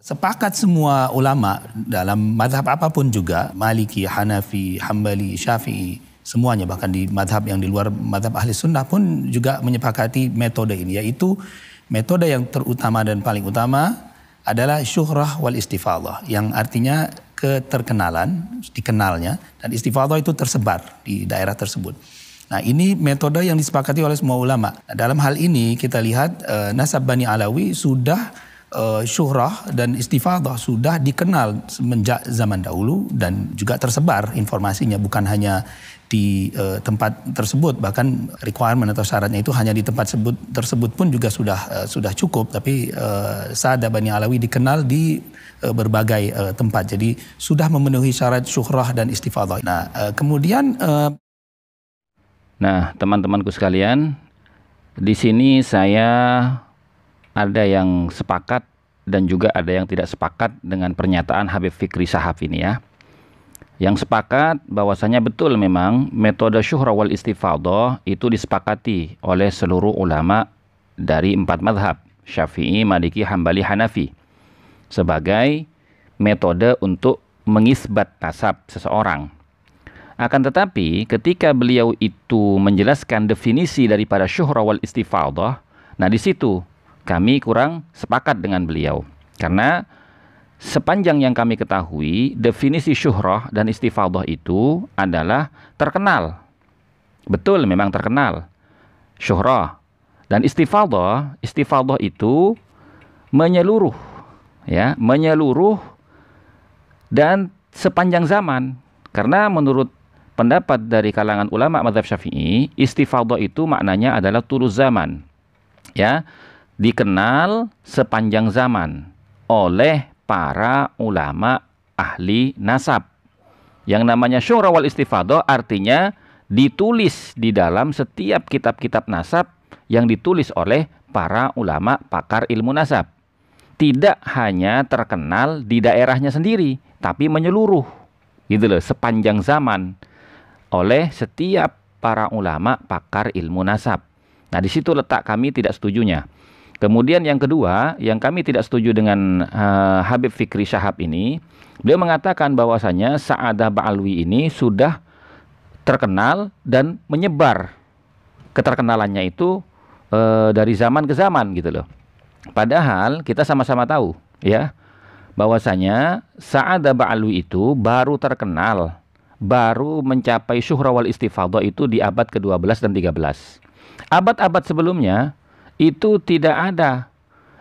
Sepakat semua ulama dalam mazhab apapun juga, Maliki, Hanafi, Hambali, Syafi'i, semuanya bahkan di mazhab yang di luar mazhab ahli sunnah pun juga menyepakati metode ini, yaitu metode yang terutama dan paling utama adalah syuhrah wal istifadah, yang artinya keterkenalan, dikenalnya, dan istifadah itu tersebar di daerah tersebut. Nah, ini metode yang disepakati oleh semua ulama. Nah, dalam hal ini kita lihat nasab Bani Alawi sudah syuhrah dan istifadah sudah dikenal semenjak zaman dahulu dan juga tersebar informasinya, bukan hanya di tempat tersebut, bahkan requirement atau syaratnya itu hanya di tempat tersebut pun juga sudah cukup, tapi Sa'ad Bani Alawi dikenal di berbagai tempat, jadi sudah memenuhi syarat syuhrah dan istifadah. Nah, kemudian teman-temanku sekalian, di sini saya ada yang sepakat dan juga ada yang tidak sepakat dengan pernyataan Habib Fikri Shahab ini ya. Yang sepakat bahwasanya betul memang metode syuhrah wal istifadah itu disepakati oleh seluruh ulama dari 4 mazhab, Syafi'i, Maliki, Hambali, Hanafi, sebagai metode untuk mengisbat nasab seseorang. Akan tetapi ketika beliau itu menjelaskan definisi daripada syuhrah wal istifadah, nah di situ kami kurang sepakat dengan beliau. Karena sepanjang yang kami ketahui, definisi syuhrah dan istifadah itu adalah terkenal. Betul, memang terkenal. Syuhrah dan istifadah itu menyeluruh, ya, menyeluruh dan sepanjang zaman. Karena menurut pendapat dari kalangan ulama mazhab Syafi'i, istifadah itu maknanya adalah tulus zaman. Ya, dikenal sepanjang zaman oleh para ulama ahli nasab. Yang namanya syuhrah wal istifadah artinya ditulis di dalam setiap kitab-kitab nasab yang ditulis oleh para ulama pakar ilmu nasab. Tidak hanya terkenal di daerahnya sendiri, tapi menyeluruh, gitu loh, sepanjang zaman oleh setiap para ulama pakar ilmu nasab. Nah, di situ letak kami tidak setujunya. Kemudian yang kedua, yang kami tidak setuju dengan Habib Fikri Shahab ini, beliau mengatakan bahwasanya Sa'adah Ba'alwi ini sudah terkenal dan menyebar keterkenalannya itu dari zaman ke zaman, gitu loh. Padahal kita sama-sama tahu ya bahwasanya Sa'adah Ba'alwi itu baru terkenal, baru mencapai syuhrah wal istifadah itu di abad ke-12 dan 13. Abad-abad sebelumnya itu tidak ada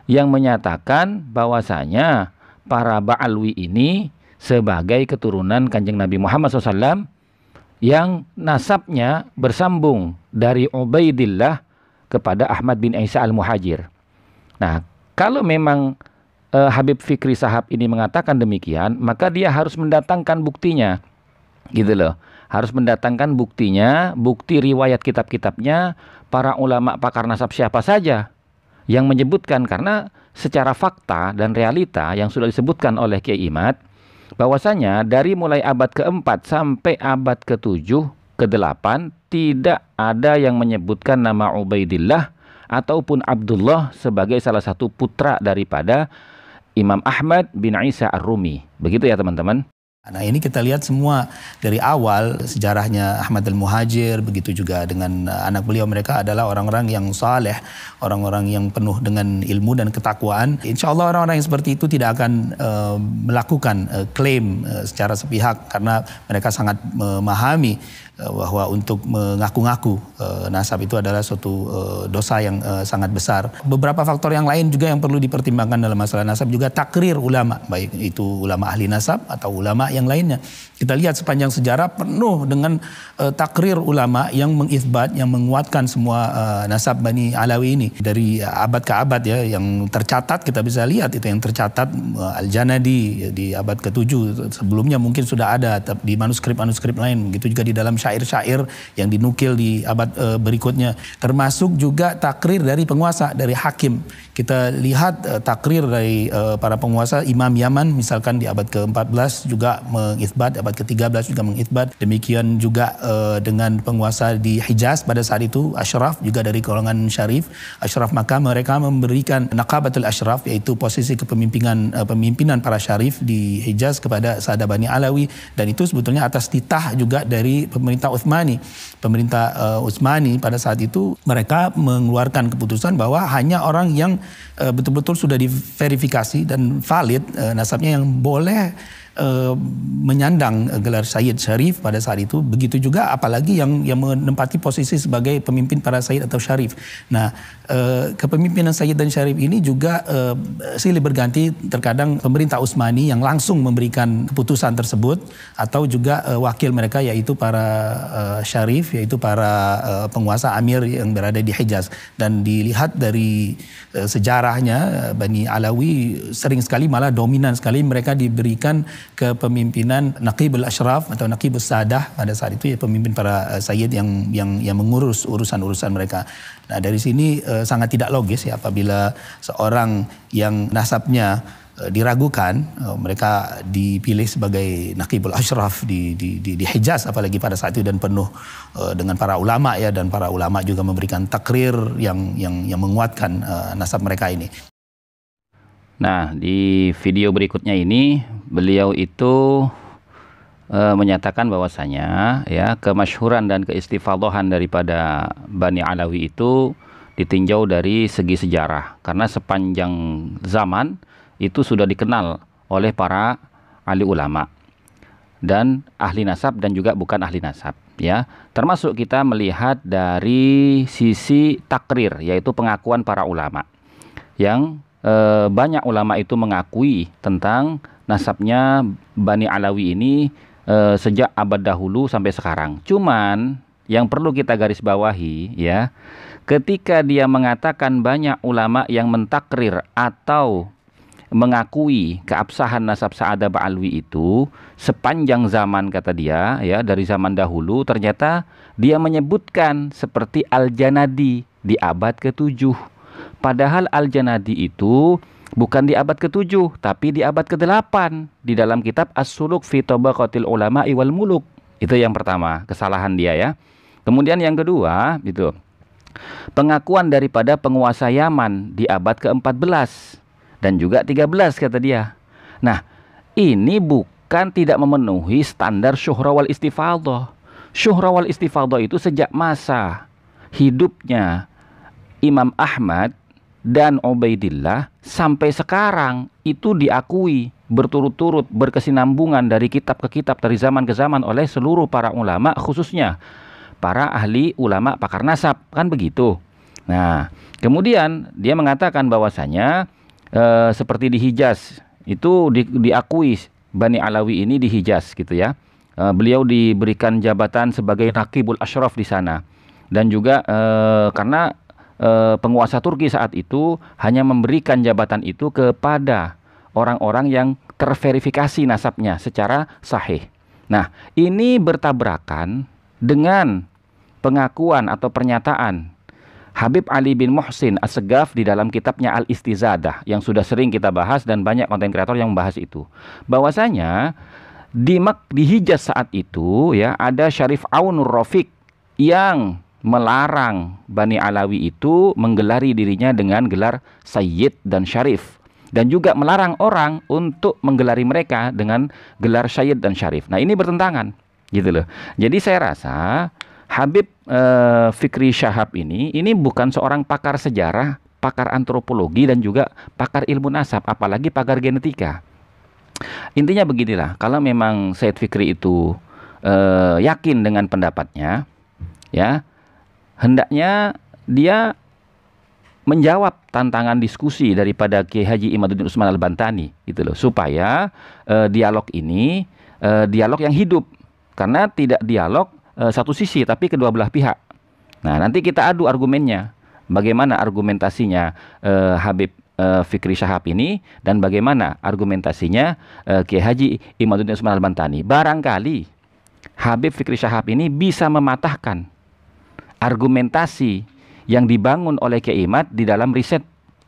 yang menyatakan bahwasanya para Ba'alwi ini sebagai keturunan Kanjeng Nabi Muhammad SAW yang nasabnya bersambung dari Ubaidillah kepada Ahmad bin Isa al-Muhajir. Nah, kalau memang Habib Fikri Shahab ini mengatakan demikian, maka dia harus mendatangkan buktinya, gitu loh. Harus mendatangkan buktinya, bukti riwayat kitab-kitabnya, para ulama pakar nasab siapa saja yang menyebutkan, karena secara fakta dan realita yang sudah disebutkan oleh Kiai Imad, bahwasanya dari mulai abad ke-4 sampai abad ke-7, ke-8 tidak ada yang menyebutkan nama Ubaidillah ataupun Abdullah sebagai salah satu putra daripada Imam Ahmad bin Isa ar-Rumi. Begitu ya teman-teman. Nah, ini kita lihat semua dari awal sejarahnya Ahmad al-Muhajir, begitu juga dengan anak beliau, mereka adalah orang-orang yang saleh, orang-orang yang penuh dengan ilmu dan ketakwaan. Insya Allah orang-orang yang seperti itu tidak akan melakukan klaim secara sepihak, karena mereka sangat memahami bahwa untuk mengaku-ngaku nasab itu adalah suatu dosa yang sangat besar. Beberapa faktor yang lain juga yang perlu dipertimbangkan dalam masalah nasab juga takrir ulama, baik itu ulama ahli nasab atau ulama yang lainnya. Kita lihat sepanjang sejarah penuh dengan takrir ulama yang mengisbat, yang menguatkan semua nasab Bani Alawi ini dari abad ke abad ya. Yang tercatat kita bisa lihat itu yang tercatat Al-Janadi di abad ke-7. Sebelumnya mungkin sudah ada di manuskrip-manuskrip lain. Begitu juga di dalam syair-syair yang dinukil di abad berikutnya. Termasuk juga takrir dari penguasa, dari hakim. Kita lihat takrir dari para penguasa, Imam Yaman misalkan di abad ke-14 juga mengithbat, abad ke-13 juga mengithbat. Demikian juga dengan penguasa di Hijaz pada saat itu, Ashraf juga dari golongan syarif. Ashraf, maka mereka memberikan naqabatul ashraf, yaitu posisi pemimpinan para syarif di Hijaz kepada Saada Bani Alawi, dan itu sebetulnya atas titah juga dari pemerintah Utsmani. Pemerintah Utsmani pada saat itu mereka mengeluarkan keputusan bahwa hanya orang yang betul-betul sudah diverifikasi dan valid nasabnya yang boleh menyandang gelar Sayyid Syarif pada saat itu. Begitu juga apalagi yang menempati posisi sebagai pemimpin para Sayyid atau Syarif. Nah, kepemimpinan Sayyid dan Syarif ini juga silih berganti. Terkadang pemerintah Utsmani yang langsung memberikan keputusan tersebut, atau juga wakil mereka yaitu para Syarif, yaitu para penguasa Amir yang berada di Hijaz. Dan dilihat dari sejarahnya, Bani Alawi sering sekali, malah dominan sekali mereka diberikan kepemimpinan Naqibul Ashraf atau Naqibus Sadah pada saat itu, ya pemimpin para sayyid yang mengurus urusan-urusan mereka. Nah, dari sini sangat tidak logis ya apabila seorang yang nasabnya diragukan, mereka dipilih sebagai Naqibul Ashraf di Hijaz apalagi pada saat itu, dan penuh dengan para ulama ya, dan para ulama juga memberikan takrir yang menguatkan nasab mereka ini. Nah, di video berikutnya ini beliau itu menyatakan bahwasanya ya kemasyhuran dan keistifadhahan daripada Bani Alawi itu ditinjau dari segi sejarah, karena sepanjang zaman itu sudah dikenal oleh para ahli ulama dan ahli nasab dan juga bukan ahli nasab ya. Termasuk kita melihat dari sisi takrir, yaitu pengakuan para ulama, yang banyak ulama itu mengakui tentang nasabnya Bani Alawi ini sejak abad dahulu sampai sekarang. Cuman yang perlu kita garis bawahi ya, ketika dia mengatakan banyak ulama yang mentakrir atau mengakui keabsahan nasab Sa'adah Ba'alwi itu sepanjang zaman, kata dia ya, dari zaman dahulu, ternyata dia menyebutkan seperti Al-Janadi di abad ke-7. Padahal Al-Janadi itu bukan di abad ke-7, tapi di abad ke-8 di dalam kitab As-Suluk fi Tabaqatil Ulama'i wal Muluk. Itu yang pertama, kesalahan dia ya. Kemudian yang kedua, itu pengakuan daripada penguasa Yaman di abad ke-14 dan juga 13, kata dia. Nah, ini bukan tidak memenuhi standar syuhra wal istifadhah. Syuhra wal istifadhah itu sejak masa hidupnya Imam Ahmad dan Ubaidillah sampai sekarang itu diakui berturut-turut, berkesinambungan dari kitab ke kitab, dari zaman ke zaman oleh seluruh para ulama, khususnya para ahli ulama pakar nasab, kan begitu. Nah, kemudian dia mengatakan bahwasanya seperti di Hijaz itu diakui Bani Alawi ini di Hijaz gitu ya. Beliau diberikan jabatan sebagai Naqibul Ashraf di sana, dan juga karena penguasa Turki saat itu hanya memberikan jabatan itu kepada orang-orang yang terverifikasi nasabnya secara sahih. Nah, ini bertabrakan dengan pengakuan atau pernyataan Habib Ali bin Muhsin As-Segaf di dalam kitabnya Al-Istizadah yang sudah sering kita bahas dan banyak konten kreator yang membahas itu. Bahwasanya di Hijaz saat itu ya ada Syarif Aunur Rafiq yang melarang Bani Alawi itu menggelari dirinya dengan gelar Sayyid dan Syarif, dan juga melarang orang untuk menggelari mereka dengan gelar Sayyid dan Syarif. Nah, ini bertentangan gitu loh. Jadi saya rasa Habib Fikri Syahab ini bukan seorang pakar sejarah, pakar antropologi, dan juga pakar ilmu nasab, apalagi pakar genetika. Intinya beginilah, kalau memang Sayyid Fikri itu yakin dengan pendapatnya ya, hendaknya dia menjawab tantangan diskusi daripada Kiai Haji Imaduddin Utsman Al-Bantani gitu loh, supaya dialog ini dialog yang hidup, karena tidak dialog satu sisi tapi kedua belah pihak. Nah, nanti kita adu argumennya, bagaimana argumentasinya Habib Fikri Syahab ini, dan bagaimana argumentasinya Kiai Haji Imaduddin Utsman Al-Bantani. Barangkali Habib Fikri Syahab ini bisa mematahkan argumentasi yang dibangun oleh Kiai Imad di dalam riset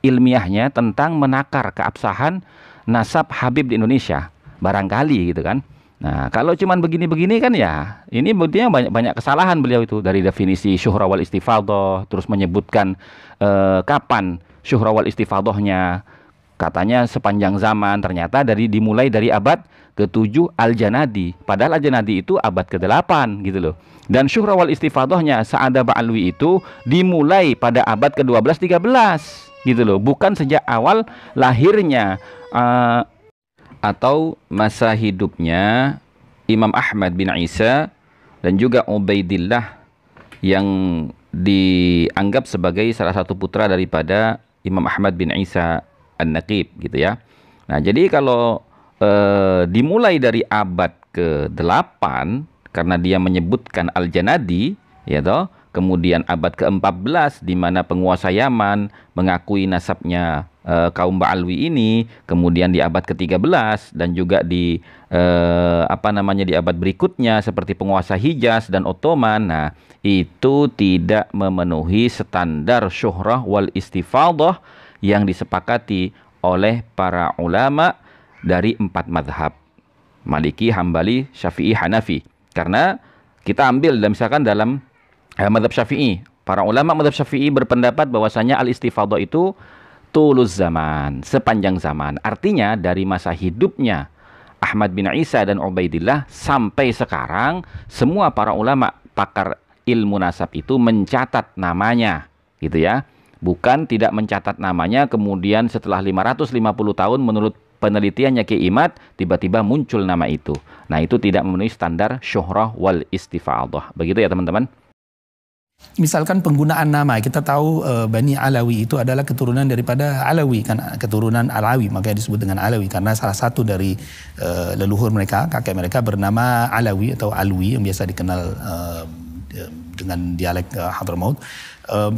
ilmiahnya tentang menakar keabsahan nasab Habib di Indonesia. Barangkali gitu kan. Nah, kalau cuman begini-begini kan ya, ini buktinya banyak kesalahan beliau itu. Dari definisi syuhra wal istifadhah, terus menyebutkan kapan syuhra wal istifadhahnya. Katanya sepanjang zaman, ternyata dimulai dari abad ke-7 Al-Janadi. Padahal Al-Janadi itu abad ke-8 gitu loh. Dan syuhra wal istifadhahnya Sa'adah Ba'alwi itu dimulai pada abad ke-12-13 gitu loh. Bukan sejak awal lahirnya atau masa hidupnya Imam Ahmad bin Isa dan juga Ubaidillah yang dianggap sebagai salah satu putra daripada Imam Ahmad bin Isa An-Naqib gitu ya. Nah, jadi kalau dimulai dari abad ke-8 karena dia menyebutkan Al-Janadi ya toh, kemudian abad ke-14 di mana penguasa Yaman mengakui nasabnya kaum Ba'alwi ini, kemudian di abad ke-13 dan juga di di abad berikutnya seperti penguasa Hijaz dan Ottoman. Nah, itu tidak memenuhi standar syuhrah wal istifadhah yang disepakati oleh para ulama dari 4 madhab, Maliki, Hambali, Syafi'i, Hanafi. Karena kita ambil misalkan dalam madhab Syafi'i, para ulama madhab Syafi'i berpendapat bahwasanya al-istifadhah itu tuluz zaman, sepanjang zaman. Artinya dari masa hidupnya Ahmad bin Isa dan Ubaidillah sampai sekarang, semua para ulama pakar ilmu nasab itu mencatat namanya gitu ya. Bukan tidak mencatat namanya, kemudian setelah 550 tahun menurut penelitiannya Kiai Imad tiba-tiba muncul nama itu. Nah, itu tidak memenuhi standar syuhrah wal istifadhah. Begitu ya teman-teman. Misalkan penggunaan nama, kita tahu Bani Alawi itu adalah keturunan daripada Alawi, kan keturunan Alawi, makanya disebut dengan Alawi karena salah satu dari leluhur mereka, kakek mereka bernama Alawi atau Alwi yang biasa dikenal dengan dialek Hadramaut.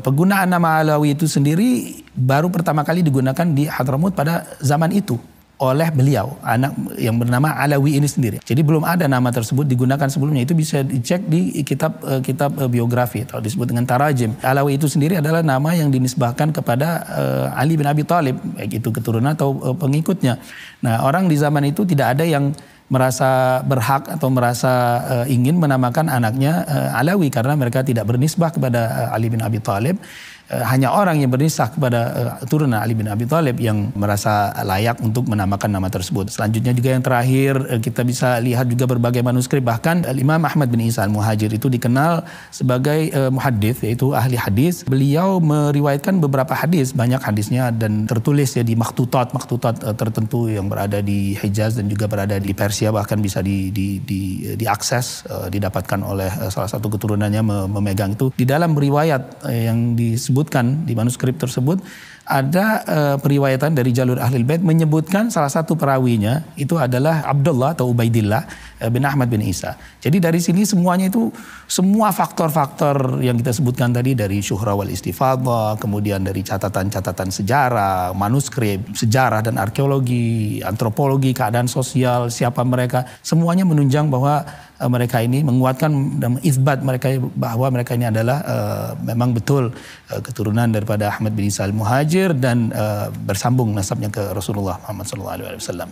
Penggunaan nama Alawi itu sendiri baru pertama kali digunakan di Hadramaut pada zaman itu oleh beliau, anak yang bernama Alawi ini sendiri. Jadi belum ada nama tersebut digunakan sebelumnya. Itu bisa dicek di kitab biografi atau disebut dengan tarajim. Alawi itu sendiri adalah nama yang dinisbahkan kepada Ali bin Abi Thalib, baik itu keturunan atau pengikutnya. Nah, orang di zaman itu tidak ada yang merasa berhak atau merasa ingin menamakan anaknya Alawi karena mereka tidak bernisbah kepada Ali bin Abi Thalib. Hanya orang yang bernisbah kepada turunan Ali bin Abi Thalib yang merasa layak untuk menamakan nama tersebut. Selanjutnya juga yang terakhir kita bisa lihat juga berbagai manuskrip, bahkan Imam Ahmad bin Isa Al-Muhajir itu dikenal sebagai muhaddits, yaitu ahli hadis. Beliau meriwayatkan beberapa hadis, banyak hadisnya dan tertulis ya di makhtutat tertentu yang berada di Hijaz dan juga berada di Persia, bahkan bisa diakses, didapatkan oleh salah satu keturunannya memegang itu. Di dalam riwayat yang disebutkan di manuskrip tersebut ada periwayatan dari jalur Ahlul Bait menyebutkan salah satu perawinya itu adalah Abdullah atau Ubaidillah bin Ahmad bin Isa. Jadi dari sini semuanya itu, semua faktor-faktor yang kita sebutkan tadi, dari syuhra wal istifadhah, kemudian dari catatan-catatan sejarah, manuskrip, sejarah dan arkeologi, antropologi, keadaan sosial, siapa mereka, semuanya menunjang bahwa mereka ini menguatkan dan isbat mereka bahwa mereka ini adalah memang betul keturunan daripada Ahmad bin Isa Al-Muhajir dan bersambung nasabnya ke Rasulullah Muhammad SAW.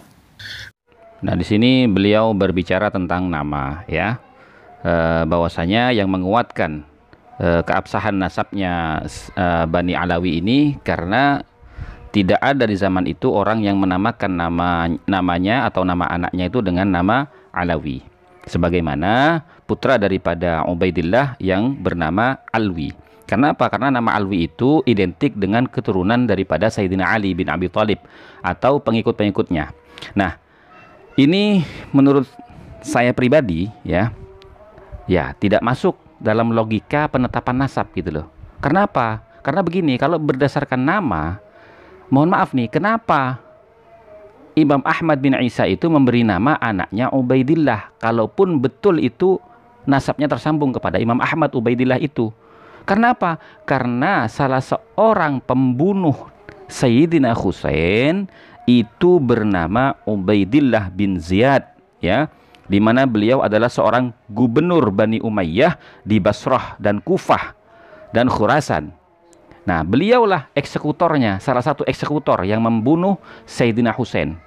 Nah, di sini beliau berbicara tentang nama ya, bahwasanya yang menguatkan keabsahan nasabnya Bani Alawi ini karena tidak ada di zaman itu orang yang menamakan namanya atau nama anaknya itu dengan nama Alawi, sebagaimana putra daripada Ubaidillah yang bernama Alwi. Karena apa? Karena nama Alwi itu identik dengan keturunan daripada Sayyidina Ali bin Abi Thalib atau pengikut-pengikutnya. Nah, ini menurut saya pribadi ya tidak masuk dalam logika penetapan nasab gitu loh. Karena apa? Karena begini, kalau berdasarkan nama, mohon maaf nih, kenapa Imam Ahmad bin Isa itu memberi nama anaknya Ubaidillah, kalaupun betul itu nasabnya tersambung kepada Imam Ahmad Ubaidillah itu. Karena apa? Karena salah seorang pembunuh Sayyidina Husain itu bernama Ubaidillah bin Ziyad ya. di mana beliau adalah seorang gubernur Bani Umayyah di Basrah dan Kufah dan Khurasan. Nah, beliaulah eksekutornya, salah satu eksekutor yang membunuh Sayyidina Husain.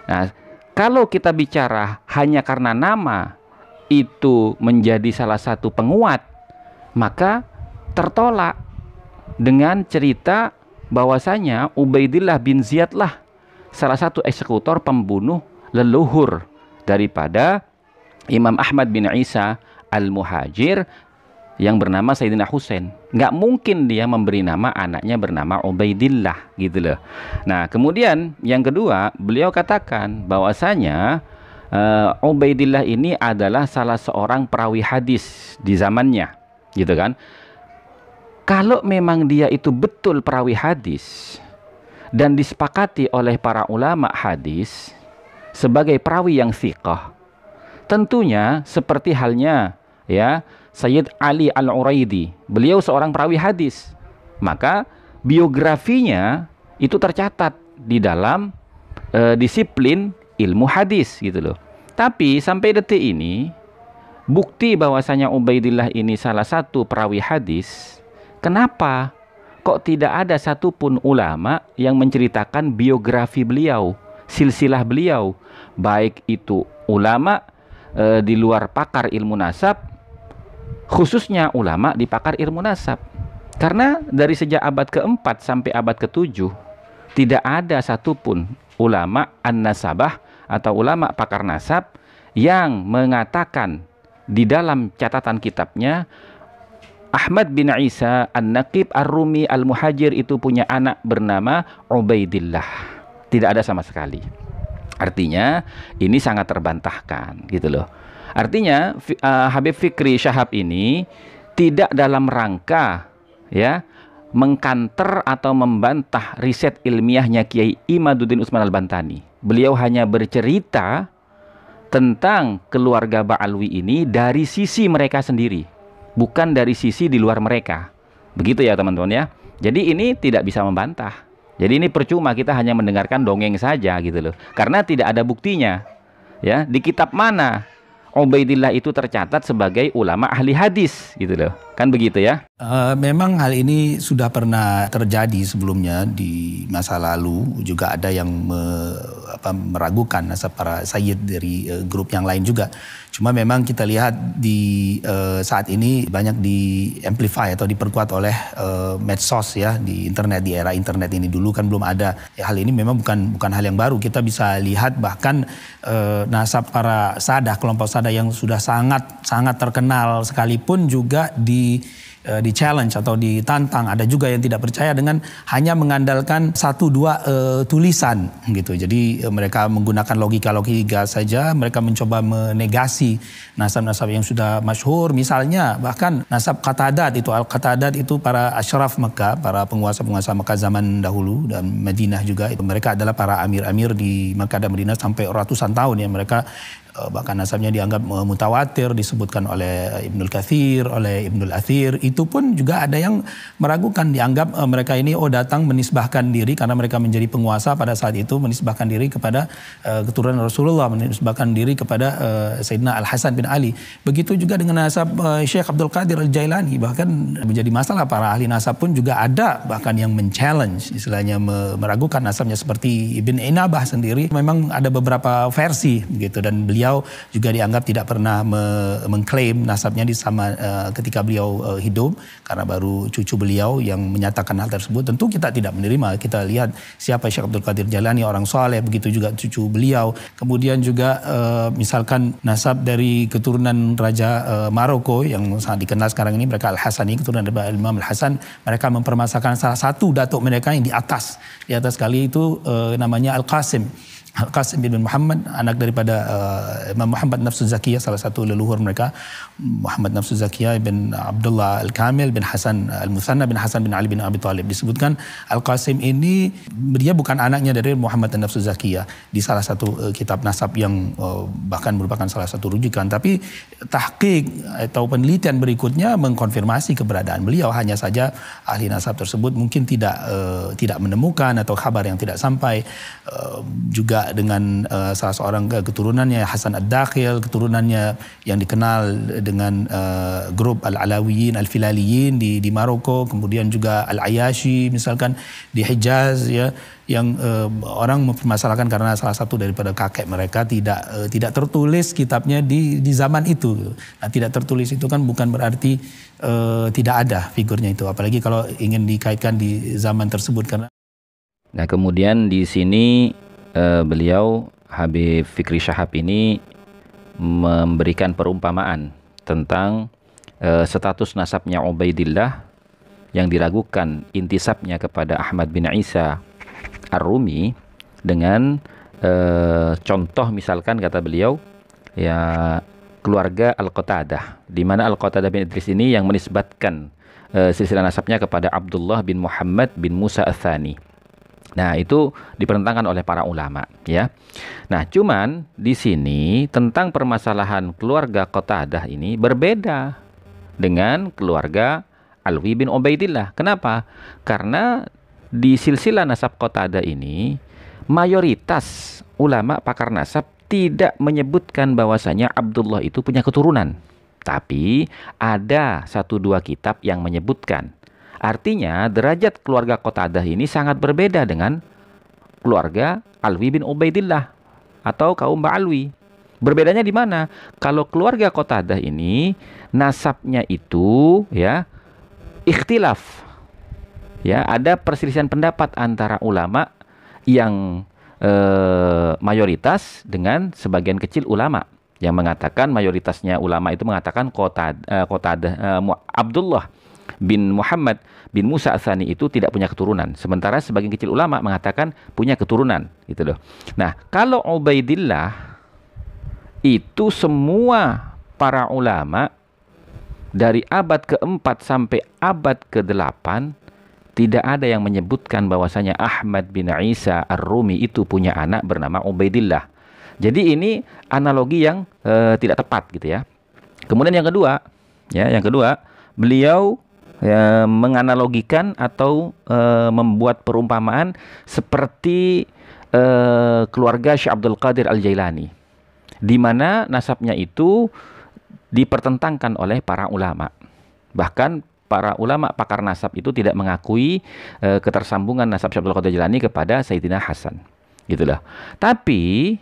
Nah, kalau kita bicara hanya karena nama itu menjadi salah satu penguat, maka tertolak dengan cerita bahwasanya Ubaidillah bin Ziyad lah salah satu eksekutor pembunuh leluhur daripada Imam Ahmad bin Isa al-Muhajir yang bernama Sayyidina Husain. Nggak mungkin dia memberi nama anaknya bernama Ubaidillah gitu loh. Nah, kemudian yang kedua, beliau katakan bahwasanya Ubaidillah ini adalah salah seorang perawi hadis di zamannya, gitu kan. Kalau memang dia itu betul perawi hadis dan disepakati oleh para ulama hadis sebagai perawi yang thiqah, tentunya seperti halnya ya Sayyid Ali Al-Uraidi, beliau seorang perawi hadis, maka biografinya itu tercatat di dalam disiplin ilmu hadis gitu loh. Tapi sampai detik ini bukti bahwasanya Ubaidillah ini salah satu perawi hadis, kenapa kok tidak ada satupun ulama yang menceritakan biografi beliau, silsilah beliau, baik itu ulama di luar pakar ilmu nasab, khususnya ulama di pakar ilmu nasab. Karena dari sejak abad ke-4 sampai abad ke-7 tidak ada satupun ulama an-nasabah atau ulama pakar nasab yang mengatakan di dalam catatan kitabnya Ahmad bin Isa An-Naqib Ar-Rumi Al-Muhajir itu punya anak bernama Ubaidillah. Tidak ada sama sekali. Artinya ini sangat terbantahkan gitu loh. Artinya Habib Fikri Syahab ini tidak dalam rangka ya mengkanter atau membantah riset ilmiahnya Kiai Imaduddin Utsman Al-Bantani. Beliau hanya bercerita tentang keluarga Ba'alwi ini dari sisi mereka sendiri, bukan dari sisi di luar mereka. Begitu ya teman-teman ya. Jadi ini tidak bisa membantah. Jadi ini percuma kita hanya mendengarkan dongeng saja gitu loh. Karena tidak ada buktinya. Ya, di kitab mana Ubaidillah itu tercatat sebagai ulama ahli hadis gitu loh. Kan begitu ya. Memang hal ini sudah pernah terjadi sebelumnya di masa lalu. Juga ada yang meragukan nasab para sayyid dari grup yang lain juga. Cuma memang kita lihat di saat ini banyak di amplify atau diperkuat oleh medsos ya, di internet, di era internet ini. Dulu kan belum ada. Ya, hal ini memang bukan hal yang baru. Kita bisa lihat bahkan nasab para sadah, kelompok sadah yang sudah sangat terkenal sekalipun juga di challenge atau ditantang. Ada juga yang tidak percaya dengan hanya mengandalkan 1-2 tulisan gitu. Jadi mereka menggunakan logika saja. Mereka mencoba menegasi nasab-nasab yang sudah masyhur. Misalnya bahkan nasab Qatadat itu, Al-Qatadat itu para asyraf Mekah, para penguasa-penguasa Mekah zaman dahulu dan Madinah juga. Itu mereka adalah para amir-amir di Mekah dan Madinah sampai ratusan tahun ya. Mereka bahkan nasabnya dianggap mutawatir, disebutkan oleh Ibnul Katsir, oleh Ibnul Athir. Itu pun juga ada yang meragukan, dianggap mereka ini datang menisbahkan diri karena mereka menjadi penguasa pada saat itu, menisbahkan diri kepada keturunan Rasulullah, menisbahkan diri kepada Sayyidina Al-Hasan bin Ali. Begitu juga dengan nasab Syekh Abdul Qadir Al-Jailani, bahkan menjadi masalah. Para ahli nasab pun juga ada bahkan yang men-challenge, istilahnya meragukan nasabnya, seperti Ibn Inabah sendiri. Memang ada beberapa versi gitu, dan beliau juga dianggap tidak pernah mengklaim nasabnya ketika beliau hidup, karena baru cucu beliau yang menyatakan hal tersebut. Tentu kita tidak menerima. Kita lihat siapa Syekh Abdul Qadir Jailani, orang soleh, begitu juga cucu beliau. Kemudian juga misalkan nasab dari keturunan Raja Maroko yang sangat dikenal sekarang ini, mereka Al-Hasani, keturunan dari Imam Al-Hasan. Mereka mempermasalahkan salah satu datuk mereka yang di atas sekali itu namanya Al-Qasim. Al-Qasim bin Muhammad, anak daripada Imam Muhammad Nafsu Zakiyah, salah satu leluhur mereka. Muhammad Nafsu Zakiyah bin Abdullah Al-Kamil bin Hasan Al-Muthanna bin Hasan bin Ali bin Abi Thalib. Disebutkan Al-Qasim ini dia bukan anaknya dari Muhammad Nafsu Zakiyah di salah satu kitab nasab yang bahkan merupakan salah satu rujukan. Tapi tahqiq atau penelitian berikutnya mengkonfirmasi keberadaan beliau. Hanya saja ahli nasab tersebut mungkin tidak menemukan, atau kabar yang tidak sampai. Juga juga dengan salah seorang keturunannya Hasan Ad-Dakhil, keturunannya yang dikenal dengan grup Al-Alawiyin, Al-Filaliyin di Maroko, kemudian juga Al-Ayashi misalkan di Hijaz, ya, yang orang mempermasalahkan karena salah satu daripada kakek mereka tidak tertulis kitabnya di zaman itu. Nah, tidak tertulis itu kan bukan berarti tidak ada figurnya itu, apalagi kalau ingin dikaitkan di zaman tersebut. Karena nah, kemudian di sini beliau Habib Fikri Syahab ini memberikan perumpamaan tentang status nasabnya Ubaidillah yang diragukan intisabnya kepada Ahmad bin Isa Ar-Rumi dengan contoh misalkan kata beliau ya keluarga Al-Qatadah, di mana Al-Qatadah bin Idris ini yang menisbatkan silsilah nasabnya kepada Abdullah bin Muhammad bin Musa Ats-Tsani. Nah, itu dipertentangkan oleh para ulama, ya. Nah, cuman di sini tentang permasalahan keluarga Qatadah ini berbeda dengan keluarga Alwi bin Ubaidillah. Kenapa? Karena di silsilah nasab Qatadah ini mayoritas ulama pakar nasab tidak menyebutkan bahwasanya Abdullah itu punya keturunan. Tapi ada 1-2 kitab yang menyebutkan. Artinya derajat keluarga Qatadah ini sangat berbeda dengan keluarga Alwi bin Ubaidillah atau kaum Ba'alwi. Berbedanya di mana? Kalau keluarga Qatadah ini nasabnya itu ya ikhtilaf. Ya, ada perselisihan pendapat antara ulama yang mayoritas dengan sebagian kecil ulama yang mengatakan, mayoritasnya ulama itu mengatakan Abdullah bin Muhammad bin Musa Ats-Tsani itu tidak punya keturunan, sementara sebagian kecil ulama mengatakan punya keturunan, gitu loh. Nah, kalau Ubaidillah itu semua para ulama dari abad ke-4 sampai abad ke-8 tidak ada yang menyebutkan bahwasanya Ahmad bin Isa Ar-Rumi itu punya anak bernama Ubaidillah. Jadi ini analogi yang tidak tepat, gitu ya. Kemudian yang kedua, beliau menganalogikan atau membuat perumpamaan seperti keluarga Syekh Abdul Qadir Al-Jailani, di mana nasabnya itu dipertentangkan oleh para ulama. Bahkan para ulama pakar nasab itu tidak mengakui ketersambungan nasab Syekh Abdul Qadir Jailani kepada Sayyidina Hasan, gitulah. Tapi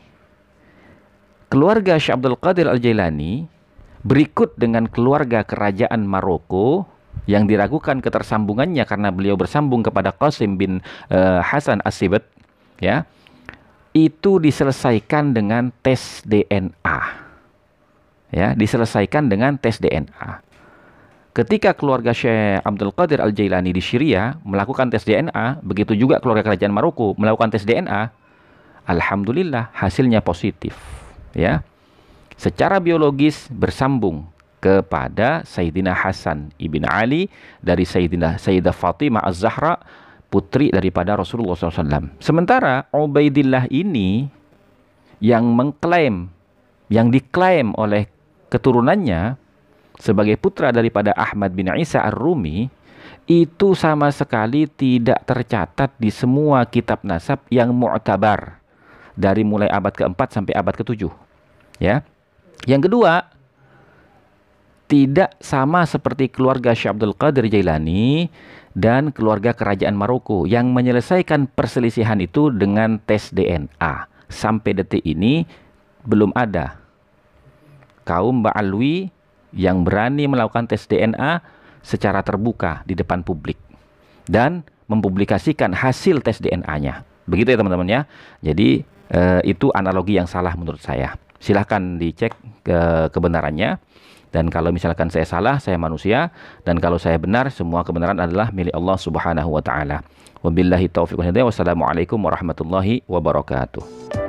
keluarga Syekh Abdul Qadir Al-Jailani berikut dengan keluarga kerajaan Maroko yang diragukan ketersambungannya karena beliau bersambung kepada Qasim bin Hasan As-Sibt, ya, itu diselesaikan dengan tes DNA. Ya, diselesaikan dengan tes DNA. Ketika keluarga Syekh Abdul Qadir Al-Jailani di Syria melakukan tes DNA, begitu juga keluarga kerajaan Maroko melakukan tes DNA, alhamdulillah hasilnya positif, ya. Secara biologis bersambung kepada Sayyidina Hasan ibn Ali dari Sayyidah Fatimah Az-Zahra, putri daripada Rasulullah SAW. Sementara Ubaidillah ini yang mengklaim, yang diklaim oleh keturunannya sebagai putra daripada Ahmad bin Isa Ar-Rumi, itu sama sekali tidak tercatat di semua kitab nasab yang mu'tabar dari mulai abad ke-4 sampai abad ke-7, ya. Yang kedua, tidak sama seperti keluarga Syekh Abdul Qadir Jailani dan keluarga kerajaan Maroko yang menyelesaikan perselisihan itu dengan tes DNA. Sampai detik ini belum ada kaum Ba'alwi yang berani melakukan tes DNA secara terbuka di depan publik dan mempublikasikan hasil tes DNA-nya. Begitu ya teman-teman ya. Jadi itu analogi yang salah menurut saya. Silahkan dicek kebenarannya. Dan kalau misalkan saya salah, saya manusia. Dan kalau saya benar, semua kebenaran adalah milik Allah Subhanahu wa Ta'ala. Wabillahi taufiq wal hidayah. Wassalamualaikum warahmatullahi wabarakatuh.